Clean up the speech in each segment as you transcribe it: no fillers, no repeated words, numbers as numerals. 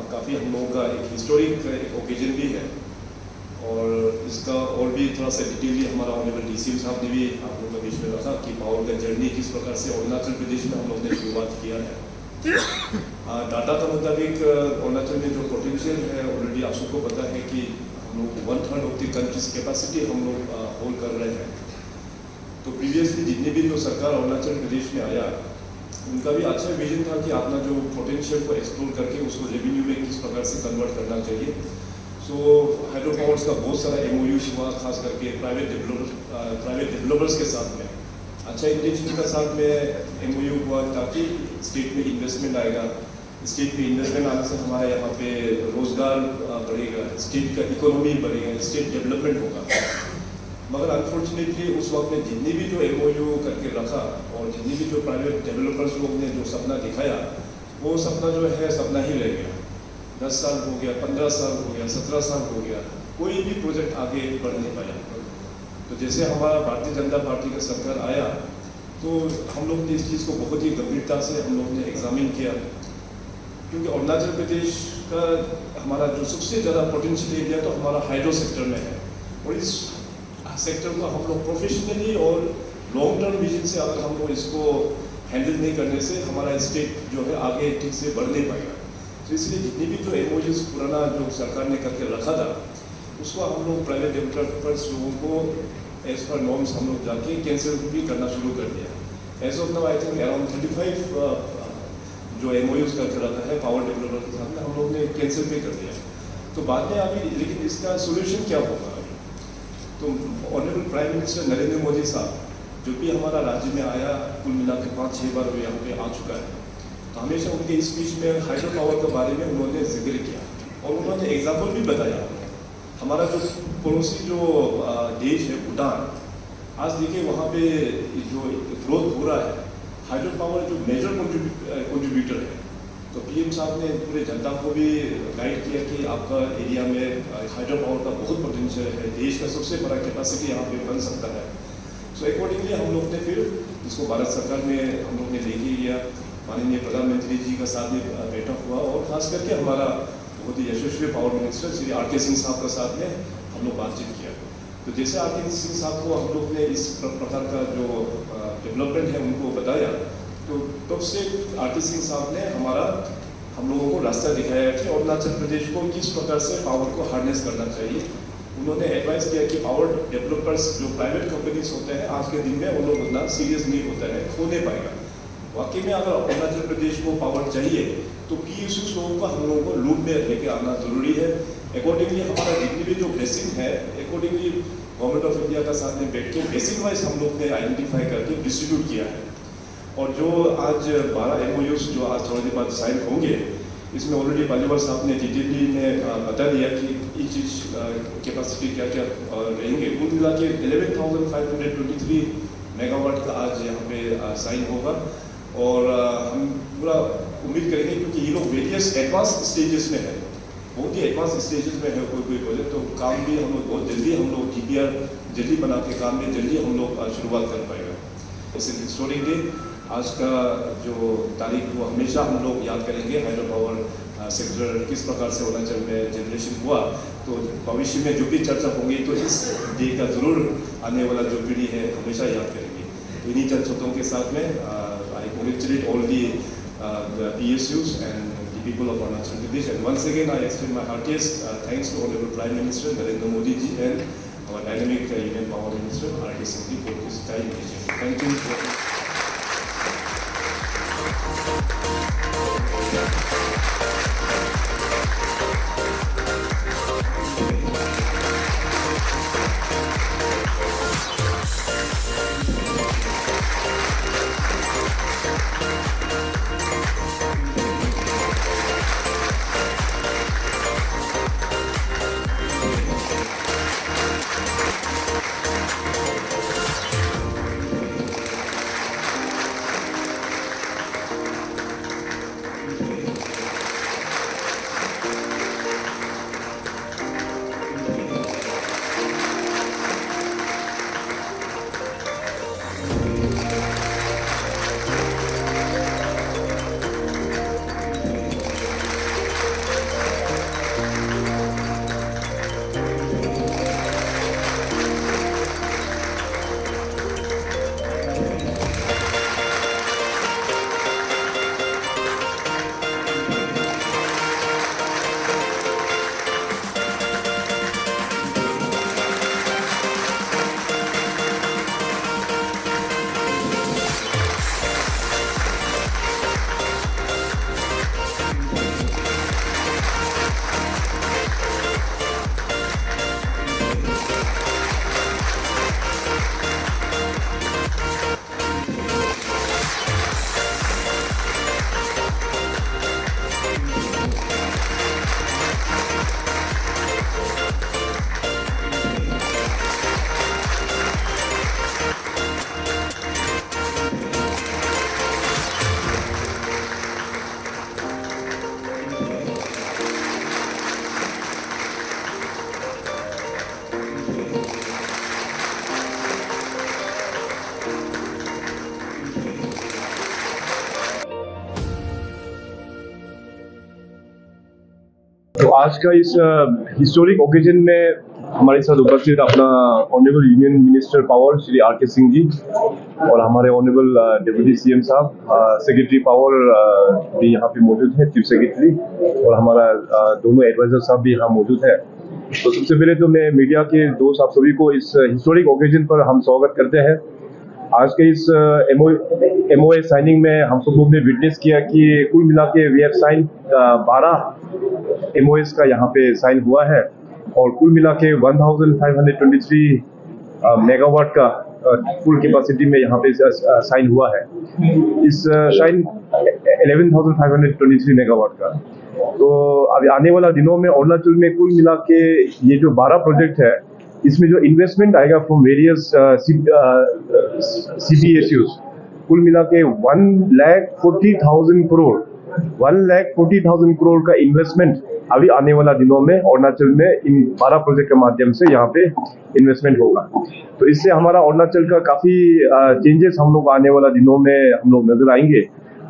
काफ़ी हम लोगों का एक हिस्टोरिक एक ओकेजन भी है और इसका और भी थोड़ा सा डिटेली हमारा ऑनरेबल डीसीएम साहब ने भी आप लोगों का बीच में रखा कि पावर का जर्नी किस प्रकार से अरुणाचल प्रदेश में हम लोग ने शुरुआत किया है। डाटा के मुताबिक अरुणाचल में जो पोटेंशियल है ऑलरेडी आप सबको पता है कि हम लोग 1/3 ऑफ द कंट्रीज कैपेसिटी हम लोग होल्ड कर रहे हैं। तो प्रीवियसली जितने भी जो सरकार अरुणाचल प्रदेश में आया उनका भी अच्छा विजन था कि अपना जो पोटेंशियल को एक्सप्लोर करके उसको रेवेन्यू में किस प्रकार से कन्वर्ट करना चाहिए। सो हाइड्रो पावर्स का बहुत सारा एमओयू हुआ, खास करके प्राइवेट डेवलपर्स के साथ में अच्छा इंटेंशन के साथ में एमओयू हुआ ताकि स्टेट में इन्वेस्टमेंट आएगा। स्टेट में इन्वेस्टमेंट आने से हमारे यहाँ पे रोजगार बढ़ेगा, स्टेट का इकोनॉमी बढ़ेगा, स्टेट डेवलपमेंट होगा। मगर अनफॉर्चुनेटली उस वक्त में जितने भी जो एमओयू करके रखा और जितने भी जो प्राइवेट डेवलपर्स लोग ने जो सपना दिखाया वो सपना जो है सपना ही रह गया। 10 साल हो गया, 15 साल हो गया, 17 साल हो गया, कोई भी प्रोजेक्ट आगे बढ़ नहीं पाया। तो जैसे हमारा भारतीय जनता पार्टी का सरकार आया तो हम लोग ने इस चीज़ को बहुत ही गंभीरता से हम लोग ने एग्जामिन किया, क्योंकि अरुणाचल प्रदेश का हमारा जो सबसे ज़्यादा पोटेंशियल एरिया तो हमारा हाइड्रो सेक्टर में है और इस सेक्टर को हम लोग प्रोफेशनली और लॉन्ग टर्म विजन से अगर हम लोग इसको हैंडल नहीं करने से हमारा स्टेट जो है आगे ठीक से बढ़ नहीं पाएगा। तो इसलिए जितनी भी जो एमओयूज पुराना जो सरकार ने करके रखा था उसको हम लोग प्राइवेट डेवलपर्स लोगों को एज पर नॉर्म्स हम लोग जाके कैंसिल भी करना शुरू कर दिया। As of now I think around 35 जो एमओयूज करके रखा है पावर डेवलपर के साथ में हम लोग ने कैंसिल भी कर दिया। तो बाद में अभी लेकिन इसका सोल्यूशन क्या होगा? तो honourable prime minister Narendra Modi साहब जो भी हमारा राज्य में आया कुल मिला के 5-6 बार वो यहाँ पे आ चुका है, तो हमेशा उनके स्पीच में हाइड्रो पावर के बारे में उन्होंने जिक्र किया और उन्होंने एग्जाम्पल भी बताया। हमारा जो पड़ोसी जो देश है भूटान, आज देखिए वहाँ पे जो ग्रोथ हो रहा है, हाइड्रो पावर जो मेजर कंट्रीब्यूटर है। तो पीएम साहब ने पूरे जनता को भी गाइड किया कि आपका एरिया में हाइड्रो पावर का बहुत पोटेंशियल है, देश का सबसे बड़ा कैपेसिटी यहाँ पे बन सकता है। सो अकॉर्डिंगली हम लोग ने फिर इसको भारत सरकार में हम लोग ने लेके गया, माननीय प्रधानमंत्री जी का साथ में बैठक हुआ और खास करके हमारा बहुत ही यशस्वी power minister Shri R K. Singh साहब के साथ में हम लोग बातचीत किया। तो जैसे आर.के. सिंह साहब को हम लोग ने इस प्रकार का जो डेवलपमेंट है उनको बताया, तो तब से आर.के. सिंह साहब ने हम लोगों को रास्ता दिखाया कि अरुणाचल प्रदेश को किस प्रकार से पावर को हार्नेस करना चाहिए। उन्होंने एडवाइस किया कि पावर डेवलपर्स जो प्राइवेट कंपनीज होते हैं आज के दिन में वो लोग उतना सीरियस नहीं होता है, खो नहीं पाएगा। वाकई में अगर अरुणाचल प्रदेश को पावर चाहिए तो पीएसयू लोगों को हम लोगों को लूप में लेके आना जरूरी है। अकॉर्डिंगली हमारा जितनी भी जो बेसिक है अकॉर्डिंगली गवर्नमेंट ऑफ इंडिया का साथ में बैठ के बेसिक वाइज हम लोग ने आइडेंटिफाई करके डिस्ट्रीब्यूट किया है। और जो आज 12 एमओयूज जो आज थोड़ी देर बाद साइन होंगे, इसमें ऑलरेडी पालीवाल साहब ने डिटेली ने बता दिया कि ईच चीज कैपेसिटी क्या क्या रहेंगे। कुल मिला के 11,523 मेगावाट का आज यहाँ पे साइन होगा और हम पूरा उम्मीद करेंगे, क्योंकि ये लोग वेरियस एडवांस स्टेजेस में है, बहुत ही एडवांस स्टेजेस में है कोई प्रोजेक्ट। तो काम भी हम लोग बहुत जल्दी हम लोग DPR जल्दी बना के काम में जल्दी हम लोग शुरुआत कर पाएगा। इस हिस्टोरिक डे आज का जो तारीख वो हमेशा हम लोग याद करेंगे। हाइड्रो पावर सेक्टर किस प्रकार से अरुणाचल में जनरेशन हुआ, तो भविष्य में जो भी चर्चा होंगी तो इस डे का जरूर आने वाला जो पीढ़ी है हमेशा याद करेंगे। इन्हीं चंद शब्दों के साथ में I congratulate all the the PSUs and the people of Arunachal Pradesh. And once again, I extend my heartiest thanks to Honorable Prime Minister Narendra Modi ji and our dynamic Union Power Minister R.K. Singh ji for this time initiative. Thank you. तो आज का इस historic occasion में हमारे साथ उपस्थित अपना honourable union minister power Shri R.K. Singh ji और हमारे ऑनरेबल डिप्टी CM साहब, सेक्रेटरी पावर भी यहाँ पे मौजूद है, चीफ सेक्रेटरी, और हमारा दोनों एडवाइजर साहब भी यहाँ मौजूद है। तो सबसे पहले तो मैं मीडिया के दोस्त आप सभी को इस हिस्टोरिक ओकेजन पर हम स्वागत करते हैं। आज के इस MOA साइनिंग में हम सब लोग ने विटनेस किया कि कुल मिला के वी हैव साइन 12 MOAs का यहाँ पे साइन हुआ है और कुल मिला के 1523 मेगावाट का फुल कैपेसिटी में यहाँ पे साइन हुआ है। इस साइन 11,523 मेगावाट का। तो अभी आने वाला दिनों में अरुणाचल में कुल मिला के ये जो 12 प्रोजेक्ट है, इसमें जो इन्वेस्टमेंट आएगा फ्रॉम वेरियस CPSUs, कुल मिला के 1,40,000 करोड़ 1,40,000 करोड़ का इन्वेस्टमेंट अभी आने वाला दिनों में अरुणाचल में इन 12 प्रोजेक्ट के माध्यम से यहाँ पे इन्वेस्टमेंट होगा। तो इससे हमारा अरुणाचल का काफी चेंजेस हम लोग आने वाला दिनों में हम लोग नजर आएंगे।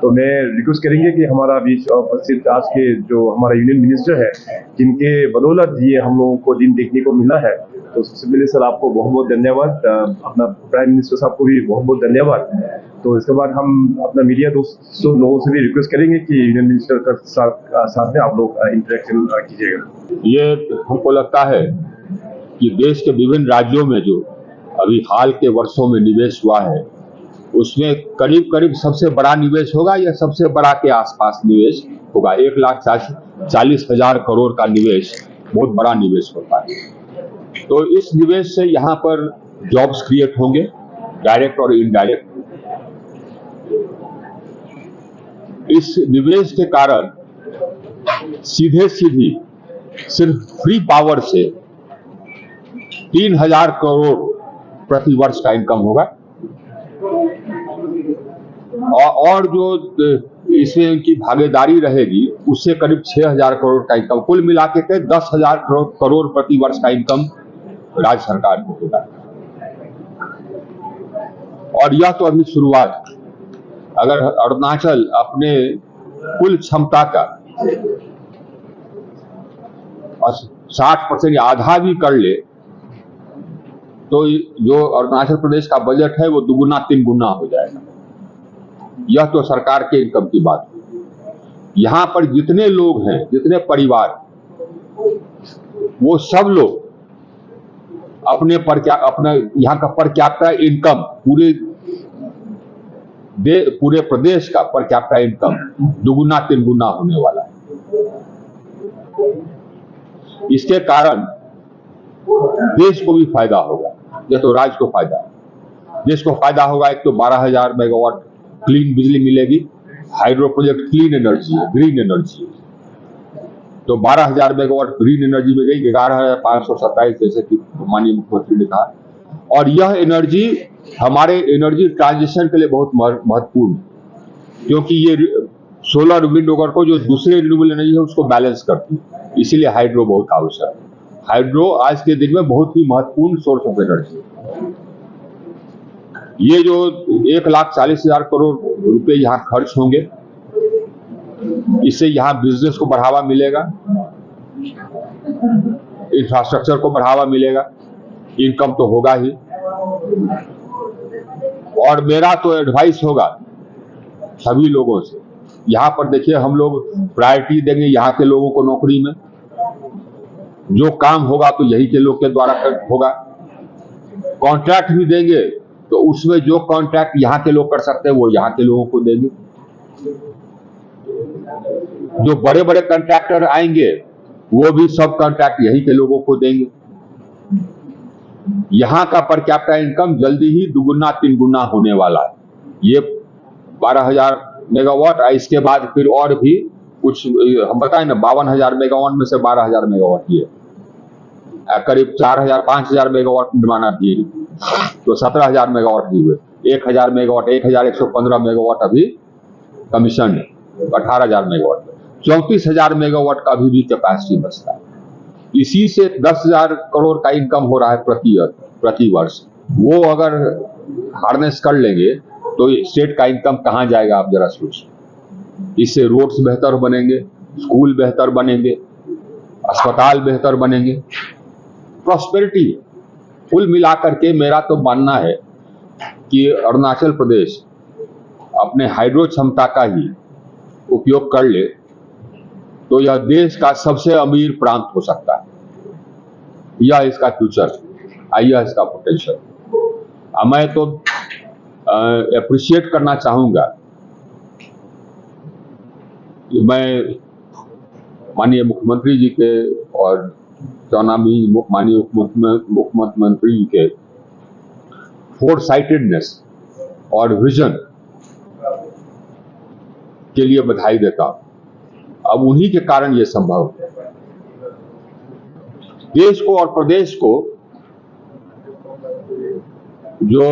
तो मैं रिक्वेस्ट करेंगे कि हमारा बीच उपस्थित आज के जो हमारा यूनियन मिनिस्टर है, जिनके बदौलत ये हम लोगों को दिन देखने को मिला है, तो सबसे पहले सर आपको बहुत बहुत धन्यवाद, अपना प्राइम मिनिस्टर साहब को भी बहुत बहुत धन्यवाद। तो इसके बाद हम अपना मीडिया दोस्तों लोगों से भी रिक्वेस्ट करेंगे कि यूनियन मिनिस्टर के साथ में आप लोग इंटरेक्शन कीजिएगा। ये हमको लगता है कि देश के विभिन्न राज्यों में जो अभी हाल के वर्षों में निवेश हुआ है, उसमें करीब करीब सबसे बड़ा निवेश होगा या सबसे बड़ा के आसपास निवेश होगा। 1,40,000 करोड़ का निवेश बहुत बड़ा निवेश होता है। तो इस निवेश से यहाँ पर जॉब्स क्रिएट होंगे, डायरेक्ट और इनडायरेक्ट। इस निवेश के कारण सीधे सीधी सिर्फ फ्री पावर से 3,000 करोड़ प्रति वर्ष का इनकम होगा और जो इसमें उनकी भागीदारी रहेगी उससे करीब 6,000 करोड़ का इनकम, कुल मिला के 10,000 करोड़ प्रति वर्ष का इनकम राज्य सरकार को होगा। और यह तो अभी शुरुआत है। अगर अरुणाचल अपने कुल क्षमता का 60% या आधा भी कर ले तो जो अरुणाचल प्रदेश का बजट है वो दुगुना 3 गुना हो जाएगा। यह तो सरकार के इनकम की बात है। यहाँ पर जितने लोग हैं, जितने परिवार, वो सब लोग अपने यहाँ का पर कैपिटा इनकम पूरे प्रदेश का पर कैपिटा इनकम दुगुना तिगुना होने वाला है। इसके कारण देश को भी फायदा होगा, ये तो राज्य को फायदा है। देश को फायदा होगा, एक तो 12,000 मेगावाट क्लीन बिजली मिलेगी। हाइड्रो प्रोजेक्ट क्लीन एनर्जी है, ग्रीन एनर्जी है, तो 12,000 मेगावाट ग्रीन एनर्जी में गई, 11,527 जैसे कि माननीय मुख्यमंत्री ने कहा। और यह एनर्जी हमारे एनर्जी ट्रांजिशन के लिए बहुत महत्वपूर्ण है, क्योंकि ये सोलर विंड वगैरह को जो दूसरे रिन्यूएबल एनर्जी है उसको बैलेंस करती है, इसीलिए हाइड्रो बहुत आवश्यक है। हाइड्रो आज के दिन में बहुत ही महत्वपूर्ण सोर्स ऑफ एनर्जी है। ये जो 1,40,000 करोड़ रुपए यहाँ खर्च होंगे, इससे यहाँ बिजनेस को बढ़ावा मिलेगा, इंफ्रास्ट्रक्चर को बढ़ावा मिलेगा, इनकम तो होगा ही। और मेरा तो एडवाइस होगा सभी लोगों से, यहाँ पर देखिए हम लोग प्रायोरिटी देंगे यहाँ के लोगों को नौकरी में, जो काम होगा तो यही के लोग के द्वारा होगा। कॉन्ट्रैक्ट भी देंगे तो उसमें जो कॉन्ट्रैक्ट यहाँ के लोग कर सकते हैं वो यहाँ के लोगों को देंगे। जो बड़े बड़े कॉन्ट्रैक्टर आएंगे वो भी सब कॉन्ट्रैक्ट यही के लोगों को देंगे। यहाँ का पर कैपिटा इनकम जल्दी ही दुगुना तिगुना होने वाला है। ये 12,000 मेगावाट, इसके बाद फिर और भी कुछ हम बताएं ना, 52,000 मेगावाट में से 12,000 मेगावाट ये करीब 4,000 5,000 मेगावाट निर्माण दिए, तो 17,000 मेगावाट दिए हुए। 1,000 मेगावाट 1,115 मेगावाट अभी कमीशन है, 18,000 मेगावाट, 34,000 मेगावाट का अभी भी कैपेसिटी बचता है। इसी से 10,000 करोड़ का इनकम हो रहा है प्रति वर्ष। वो अगर हार्नेस कर लेंगे तो स्टेट का इनकम कहां जाएगा, आप जरा सोचिए। इससे रोड्स बेहतर बनेंगे, स्कूल बेहतर बनेंगे, अस्पताल बेहतर बनेंगे, प्रॉस्पेरिटी। कुल मिलाकर के मेरा तो मानना है कि अरुणाचल प्रदेश अपने हाइड्रो क्षमता का ही उपयोग कर ले तो यह देश का सबसे अमीर प्रांत हो सकता है। यह इसका फ्यूचर, यह इसका पोटेंशियल। मैं तो अप्रिशिएट करना चाहूंगा कि मैं माननीय मुख्यमंत्री जी के और माननीय मुख्यमंत्री जी के फोरसाइटेडनेस और विजन के लिए बधाई देता हूं। अब उन्हीं के कारण यह संभव है। देश को और प्रदेश को जो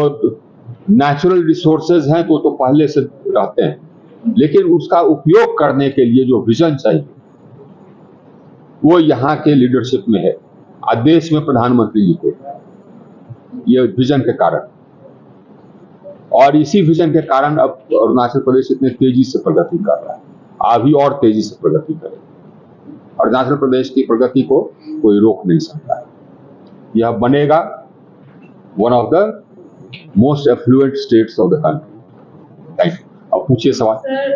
नेचुरल रिसोर्सेज हैं तो पहले से रहते हैं, लेकिन उसका उपयोग करने के लिए जो विजन चाहिए वो यहाँ के लीडरशिप में है। आज देश में प्रधानमंत्री जी को ये विजन के कारण, और इसी विजन के कारण अब अरुणाचल प्रदेश इतने तेजी से प्रगति कर रहा है, अभी और तेजी से प्रगति करे। अरुणाचल प्रदेश की प्रगति को कोई रोक नहीं सकता। यह बनेगा one of the most affluent states of the country. Thank you. अब पूछिए सवाल। सर,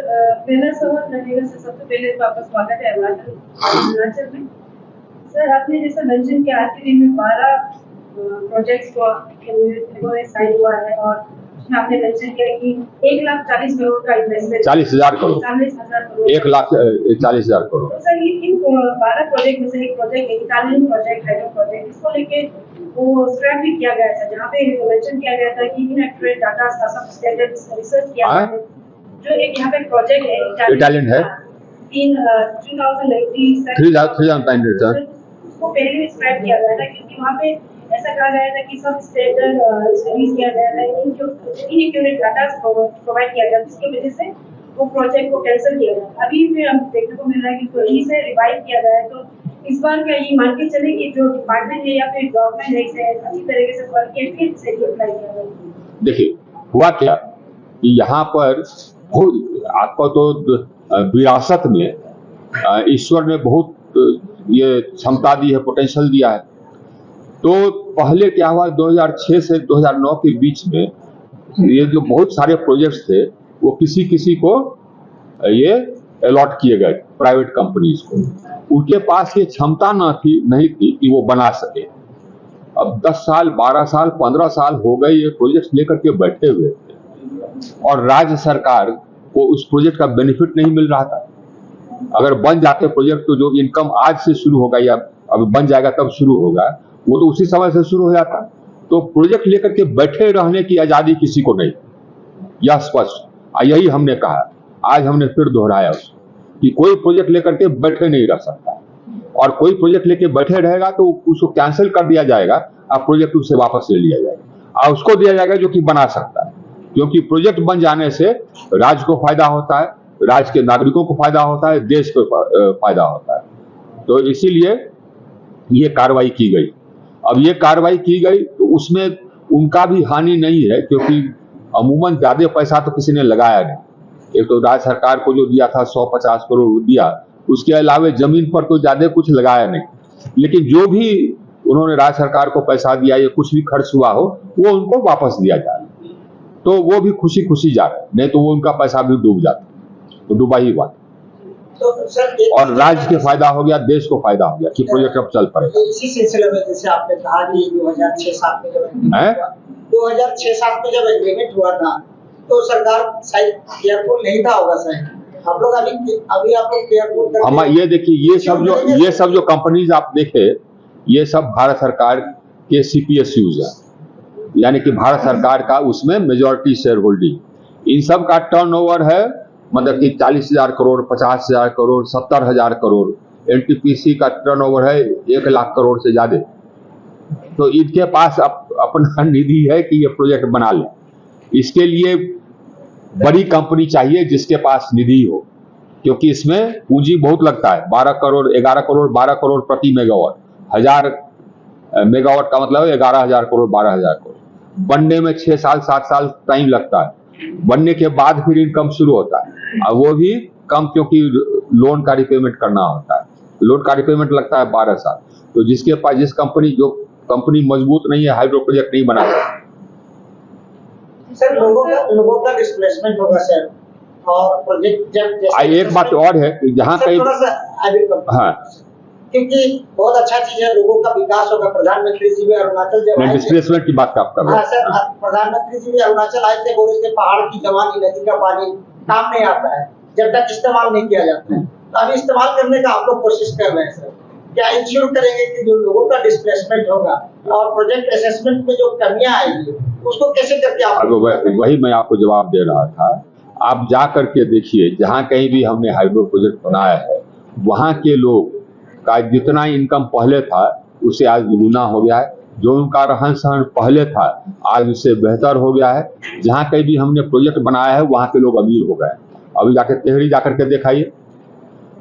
पहला सवाल रहेगा सर, सबसे पहले तो आपका स्वागत है अरुणाचल में। सर, आपने जैसा मेंशन किया आज के दिन में 12 प्रोजेक्ट्स को साइन हुआ है, और आपने मेंशन किया कि 1,40,000 करोड़ का इन्वेस्टमेंट, 40,000 करोड़, 40,000 करोड़, 1,40,000 करोड़। तो सर इन 12 प्रोजेक्ट में से एक project Italian project, hydro project, इसको लेके वो स्क्रैप भी किया गया था, जहाँ पे मेंशन किया गया था कि इनएक्यूरेट डाटा का सब स्टैंडर्ड रिसर्च किया गया है। जो एक यहाँ पे प्रोजेक्ट है इटालियन है 3,900 सर, उसको पहले भी स्क्रैप किया गया था, क्योंकि वहाँ पे ऐसा कहा गया था कि सब स्टैंडर्ड रिलीज किया गया था, इनएक्यूरेट डाटा प्रोवाइड किया गया, जिसकी वजह से वो प्रोजेक्ट को कैंसिल किया गया। अभी फिर हम देखने को मिल रहा है कि तो इसे रिवाइव किया गया है। तो इस बार क्या ये मान के चले कि जो डिपार्टमेंट है या फिर गवर्नमेंट है इसे अच्छी तरीके से वर्क किया, फिर से अप्लाई किया गया? देखिए हुआ क्या कि यहाँ पर आपको तो विरासत में ईश्वर ने बहुत ये क्षमता दी है, पोटेंशियल दिया है। तो पहले क्या हुआ, 2006 से 2009 के बीच में ये जो बहुत सारे प्रोजेक्ट्स थे वो किसी को ये अलॉट किए गए प्राइवेट कंपनीज को, उनके पास ये क्षमता नहीं थी कि वो बना सके। अब 10 साल 12 साल 15 साल हो गए ये प्रोजेक्ट लेकर के बैठे हुए थे और राज्य सरकार को उस प्रोजेक्ट का बेनिफिट नहीं मिल रहा था। अगर बन जाते प्रोजेक्ट तो जो इनकम आज से शुरू होगा या अब बन जाएगा तब शुरू होगा, वो तो उसी समय से शुरू हो जाता। तो प्रोजेक्ट लेकर के बैठे रहने की आजादी किसी को नहीं, यह स्पष्ट। यही हमने कहा, आज हमने फिर दोहराया उसको कि कोई प्रोजेक्ट लेकर के बैठे नहीं रह सकता, और कोई प्रोजेक्ट लेके बैठे रहेगा तो उसको कैंसिल कर दिया जाएगा, अब प्रोजेक्ट उससे वापस ले लिया जाएगा और उसको दिया जाएगा जो कि बना सकता है। क्योंकि प्रोजेक्ट बन जाने से राज्य को फायदा होता है, राज्य के नागरिकों को फायदा होता है, देश को फायदा होता है। तो इसीलिए ये कार्रवाई की गई। अब ये कार्रवाई की गई तो उसमें उनका भी हानि नहीं है, क्योंकि अमूमन ज्यादा पैसा तो किसी ने लगाया नहीं। एक तो राज्य सरकार को जो दिया था 150 करोड़ दिया, उसके अलावे जमीन पर तो ज्यादा कुछ लगाया नहीं। लेकिन जो भी उन्होंने राज्य सरकार को पैसा दिया या कुछ भी खर्च हुआ हो, वो उनको वापस दिया जाए, तो वो भी खुशी खुशी जा रहे, नहीं तो वो उनका पैसा भी डूब जाता, तो डूबा ही हुआ। तो सर और राज्य के फायदा हो गया, देश को फायदा हो गया कि प्रोजेक्ट अब चल पड़ेगा। इसी सिलसिले में जैसे आपने कहा कि 2006-07 में जब 2006-07 में जब एग्रीमेंट हुआ था तो सरकार शायद केयरफुल नहीं था होगा शायद। हम लोग अभी आप लोग केयरफुल हम ये देखिए, ये सब जो कंपनीज आप देखे, ये सब भारत सरकार के CPSUs है, यानी कि भारत सरकार का उसमें मेजॉरिटी शेयर होल्डिंग। इन सब का टर्नओवर है मतलब कि 40,000 करोड़, 50,000 करोड़, 70,000 करोड़। NTPC का टर्नओवर है 1 लाख करोड़ से ज्यादा। तो इनके पास अपना निधि है कि ये प्रोजेक्ट बना ले। इसके लिए बड़ी कंपनी चाहिए जिसके पास निधि हो, क्योंकि इसमें पूंजी बहुत लगता है। 12 करोड़ 11 करोड़ 12 करोड़ प्रति मेगावाट, 1000 मेगावाट का मतलब है 11,000 करोड़ 12,000 करोड़। बनने में 6 साल 7 साल टाइम लगता है, बनने के बाद फिर इनकम शुरू होता है, और वो भी कम, क्योंकि लोन का रिपेमेंट करना होता है। लोन का रिपेमेंट लगता है 12 साल। तो जिसके पास जो कंपनी मजबूत नहीं है, हाइड्रो प्रोजेक्ट नहीं बना सकती। सर लोगों का डिस्प्लेसमेंट होगा सर, और प्रोजेक्ट जब एक बात और है कि जहाँ कहीं हाँ, क्योंकि बहुत अच्छा चीज है, लोगों का विकास होगा। प्रधानमंत्री जी भी अरुणाचल जब आए थे, डिस्प्लेसमेंट की बात आप कर रहे हाँ सर, प्रधानमंत्री जी भी अरुणाचल आए थे, बोले थे पहाड़ की जवानी, नदी का पानी काम नहीं आता है जब तक इस्तेमाल नहीं किया जाता है। तो अभी इस्तेमाल करने का आप लोग कोशिश कर रहे हैं सर। क्या इंश्योर करेंगे कि जो लोगों का डिस्प्लेसमेंट होगा और प्रोजेक्ट असेसमेंट में जो कमियां आएगी उसको कैसे करके आप? वही मैं आपको जवाब दे रहा था। आप जा करके देखिए, जहाँ कहीं भी हमने हाइड्रो प्रोजेक्ट बनाया है, वहाँ के लोग का जितना इनकम पहले था उससे आज दुगुना हो गया है। जो उनका रहन सहन पहले था आज उससे बेहतर हो गया है। जहाँ कहीं भी हमने प्रोजेक्ट बनाया है वहाँ के लोग अमीर हो गए। अभी जाके टेहरी जाकर के दिखाइए,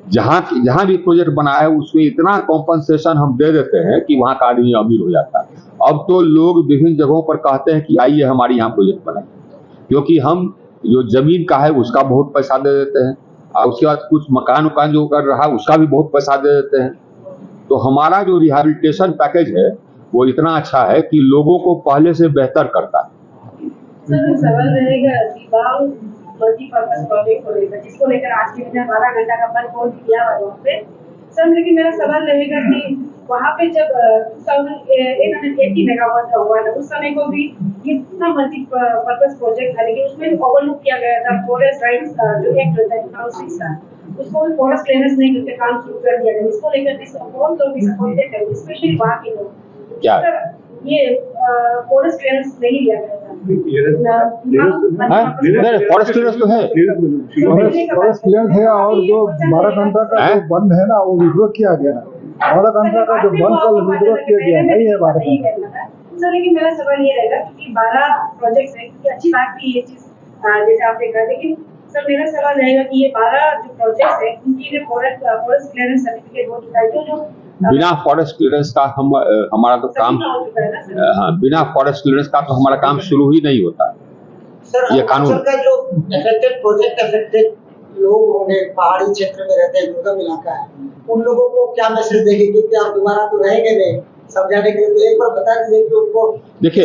जहाँ भी प्रोजेक्ट बनाया है उसमें इतना कॉम्पनसेशन हम दे देते हैं कि वहाँ का आदमी अमीर हो जाता है। अब तो लोग विभिन्न जगहों पर कहते हैं कि आइए हमारे यहाँ प्रोजेक्ट बनाए, क्योंकि हम जो जमीन का है उसका बहुत पैसा दे देते हैं, और उसके बाद कुछ मकान जो कर रहा है उसका भी बहुत पैसा दे देते हैं। तो हमारा जो रिहैबिलिटेशन पैकेज है वो इतना अच्छा है कि लोगों को पहले से बेहतर करता है। सर सवाल रहेगा दिबांग मल्टीपर्पज प्रोजेक्ट को लेकर, जिसको लेकर आज के दिन 12 घंटा का बंद कॉल किया हुआ वहाँ पे सर। लेकिन मेरा सवाल रहेगा कि वहाँ पे जब 880 मेगावाट का हुआ था उस समय को भी इतना मल्टीपर्पज प्रोजेक्ट था, लेकिन उसमें ओवरलुक किया गया था फॉरेस्ट राइट्स जो एक्ट होता है 2006 का, उसको फॉरेस्ट क्लियरेंस नहीं करके काम शुरू कर दिया गया। इसको लेकर बहुत लोग डिसअपॉइंटेड है, स्पेशली वहाँ के लोग। क्या ये फॉरेस्ट क्लियरेंस नहीं लिया गया था। फॉरेस्ट क्लियरेंस तो है, फॉरेस्ट क्लियरेंस है, और जो 12 घंटा का जो बंद है ना वो विड्रॉ किया गया। 12 घंटा का जो बंद कल विड्रॉ किया गया नहीं है 12 घंटा। सर लेकिन मेरा सवाल ये रहेगा क्योंकि 12 प्रोजेक्ट्स है, क्योंकि अच्छी बात भी ये चीज जैसे आपने कहा, लेकिन सर मेरा सवाल रहेगा कि ये 12 जो प्रोजेक्ट्स है उनकी फॉरेस्ट क्लियरेंस सर्टिफिकेट हो चुका है, जो बिना फॉरेस्ट क्लियरेंस का हमारा तो काम, हाँ, बिना फॉरेस्ट क्लियरेंस का तो हमारा काम शुरू ही नहीं होता। सर ये कानून का जो अफेक्टेड लोग होंगे, पहाड़ी क्षेत्र में रहते हैं, दुर्गम इलाका है, उन लोगों को क्या मैसेज देंगे? क्योंकि आप दोबारा तो रहेंगे नहीं समझाने के लिए, तो एक बार बता दीजिए कि उनको। देखिए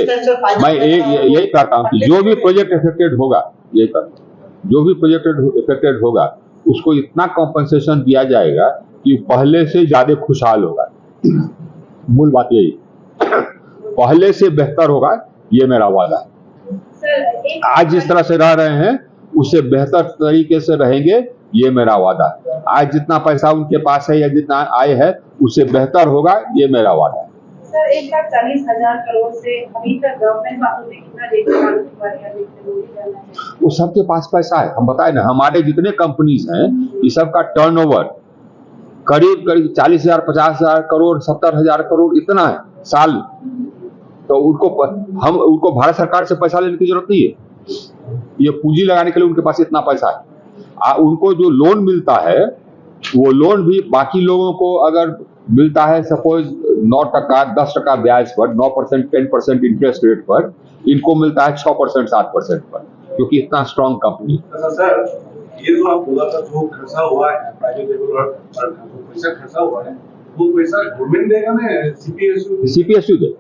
मैं यही कहता हूँ कि जो भी प्रोजेक्ट अफेक्टेड होगा, जो भी प्रोजेक्ट अफेक्टेड होगा उसको इतना कॉम्पनसेशन दिया जाएगा कि पहले से ज्यादा खुशहाल होगा। मूल बात यही, पहले से बेहतर होगा, ये मेरा वादा है। सर आज जिस तरह से रह रहे हैं उससे बेहतर तरीके से रहेंगे, ये मेरा वादा है। आज जितना पैसा उनके पास है या जितना आय है उससे बेहतर होगा, ये मेरा वादा है। सर 1,40,000 करोड़ से अभी तक गवर्नमेंट वालों ने कितना देखा वो सबके पास पैसा है। हम बताए ना, हमारे जितने कंपनीज हैं ये सब का टर्नओवर करीब 40,000, 50,000 करोड़, 70,000 करोड़ इतना है साल। तो उनको भारत सरकार से पैसा लेने की जरूरत नहीं है, ये पूंजी लगाने के लिए उनके पास इतना पैसा है। उनको जो लोन मिलता है वो लोन भी बाकी लोगों को अगर मिलता है सपोज 9%, 10% ब्याज पर, 9%, 10% इंटरेस्ट रेट पर, इनको मिलता है 6%, 7% पर, क्योंकि इतना स्ट्रांग कंपनी। सर, ये जो आप बोला था जो खर्चा हुआ है प्राइवेट लेवल पर, पैसा खर्चा हुआ है, वो पैसा गवर्नमेंट देगा ना सीपीएसयू दे।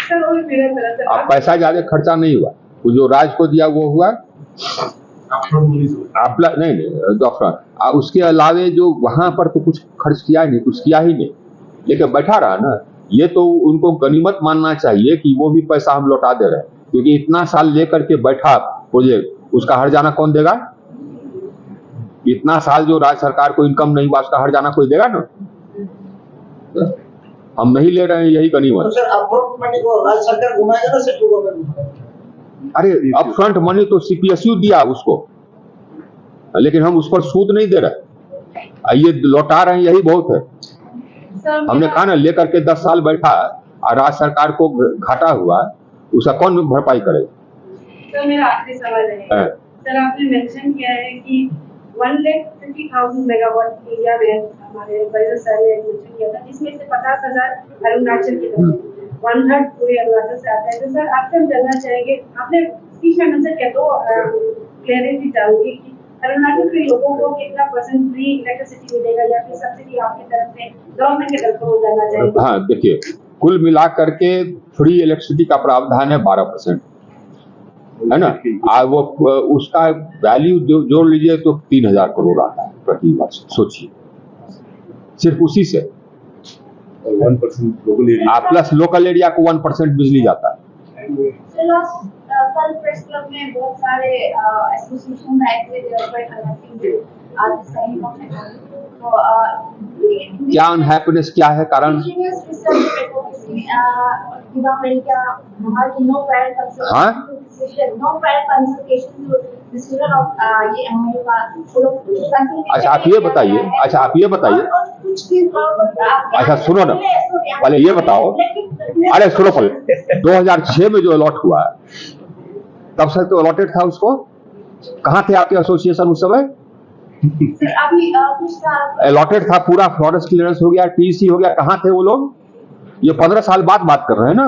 सर और मेरा अब पैसा ज्यादा खर्चा नहीं हुआ, वो जो राज्य को दिया वो हुआ नहीं, उसके अलावे जो वहां पर तो कुछ खर्च किया ही नहीं, कुछ किया ही नहीं, लेकिन बैठा रहा ना। ये तो उनको गनीमत मानना चाहिए कि वो भी पैसा हम लौटा दे रहे हैं, क्योंकि इतना साल लेकर के बैठा प्रोजेक्ट, उसका हर्जाना कौन देगा? इतना साल जो राज्य सरकार को इनकम नहीं हुआ उसका हर्जाना कोई देगा ना? हम नहीं ले रहे हैं, यही गनीमत। तो सर अपफ्रंट मनी को राज्य सरकार घुमाएगा ना सेंट्रल गवर्नमेंट? अरे अपफ्रंट मनी तो सीपीएसयू दिया उसको, लेकिन हम उस पर सूद नहीं दे रहे, ये लौटा रहे हैं, यही बहुत है। हमने कहा ना, लेकर के 10 साल बैठा और राज्य सरकार को घाटा हुआ, उसका कौन भरपाई करेगा? सर मेरा आखिरी सवाल है, सर आपने मेंशन किया है कि 1,50,000 मेगावाट इंडिया में हमारे बड़े सर ने मेंशन किया था, जिसमें से 50,000 अरुणाचल की तरफ, 1/3 पूरे अरुणाचल से आता है। तो सर आपसे हम जानना चाहेंगे, आपने स्पीच में मेंशन किया तो क्लियरिटी चाहूंगी कि अरुणाचल के लोगों को कितना % फ्री इलेक्ट्रिसिटी मिलेगा या फिर सब्सिडी आपकी तरफ से, गवर्नमेंट की तरफ से, वो जानना चाहेंगे। हाँ, देखिए, कुल मिला करके फ्री इलेक्ट्रिसिटी का प्रावधान है 12%, है ना? वो उसका वैल्यू जोड़ लीजिए तो 3,000 करोड़ आता है प्रति वर्ष। सोचिए, सिर्फ उसी से 1% local area plus local area को 1% बिजली जाता है। कल प्रेस क्लब में बहुत सारे एसोसिएशन आए थे क्या अनहैप्पीनेस क्या है कारण? हाँ? अच्छा आप ये बताइए, अच्छा सुनो ना, पहले ये बताओ, अरे सुनो पहले, 2006 में जो अलॉट हुआ तब से तो अलॉटेड था उसको, कहाँ थे आपके एसोसिएशन उस समय? अलॉटेड था, पूरा फॉरेस्ट क्लियरेंस हो गया, टीसी हो गया, कहाँ थे वो लोग? ये 15 साल बाद बात कर रहे हैं ना।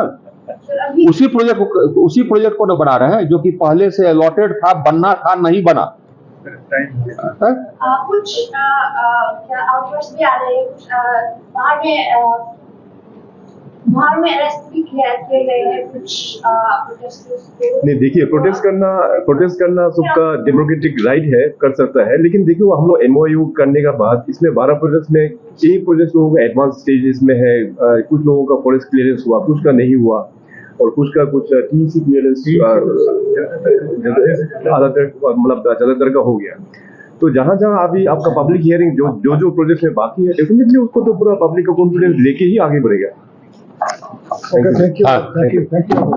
उसी प्रोजेक्ट को न बना रहे हैं जो कि पहले से अलॉटेड था, बनना था, नहीं बना। कुछ क्या आउटबर्स्ट भी आ रहे हैं, कुछ बाहर में अरेस्ट भी किए गए हैं कुछ प्रोटेस्टर्स को। नहीं, देखिए, प्रोटेस्ट करना सबका डेमोक्रेटिक राइट है, कर सकता है, लेकिन देखिए वो हम लोग एमओयू करने का बाद इसमें 12 प्रोजेक्ट में कई प्रोजेक्ट लोगों का एडवांस स्टेजेस में है, कुछ लोगों का फॉरेस्ट क्लियरेंस हुआ, कुछ का नहीं हुआ, और कुछ का टीसी क्लियरेंस ज्यादातर का हो गया। तो जहाँ अभी आपका पब्लिक हियरिंग जो प्रोजेक्ट में बाकी है, डेफिनेटली उसको तो पूरा पब्लिक का कॉन्फिडेंस लेके ही आगे बढ़ेगा। Okay, thank you.